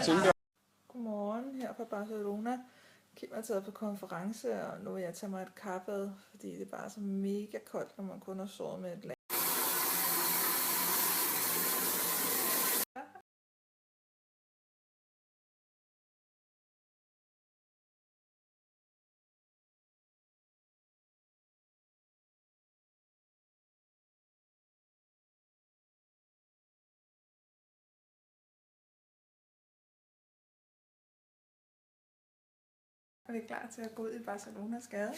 tænker... Godmorgen her fra Barcelona. Kim er taget på konference, og nu vil jeg tage mig et kaffebad, fordi det er bare så mega koldt, når man kun har sovet med et lag. Og vi er klar til at gå ud i Barcelonas gade.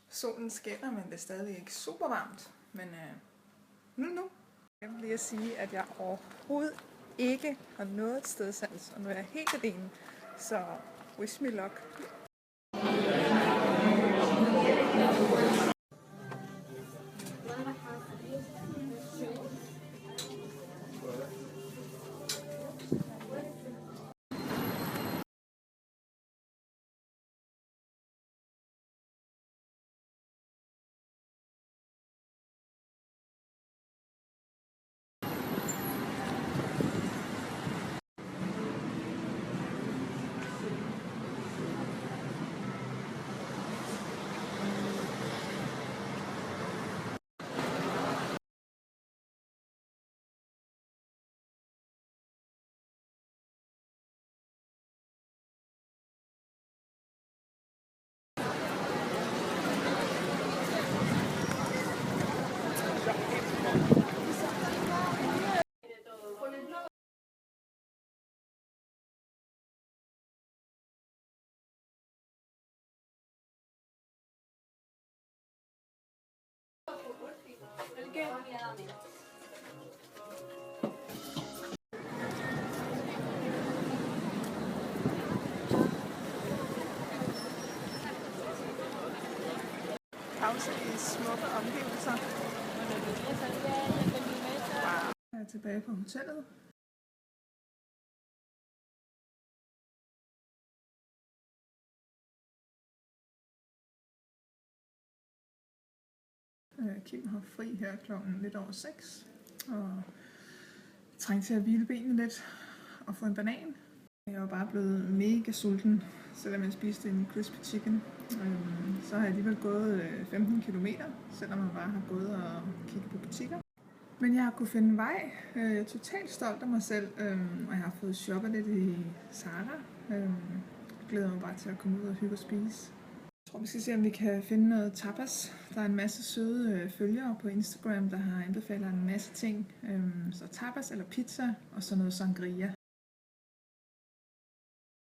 Solen skinner, men det er stadig ikke super varmt. Men nu. Jeg vil lige sige, at jeg overhovedet ikke har noget stedsans, og nu er jeg helt alene. Så wish me luck. Pause i smukke omgivelser. Wow. Jeg er tilbage på hotellet. Kim har fri her klokken lidt over 6, og trængte til at hvile benene lidt og få en banan. Jeg var bare blevet mega sulten, selvom jeg spiste en crispy chicken. Så har jeg alligevel gået 15 km, selvom jeg bare har gået og kigget på butikker. Men jeg har kunnet finde vej. Jeg er totalt stolt af mig selv, og jeg har fået shoppet lidt i Zara. Jeg glæder mig bare til at komme ud og hygge og spise. Jeg tror, vi skal se, om vi kan finde noget tapas. Der er en masse søde følgere på Instagram, der har anbefalet en masse ting. Så tapas eller pizza, og så noget sangria.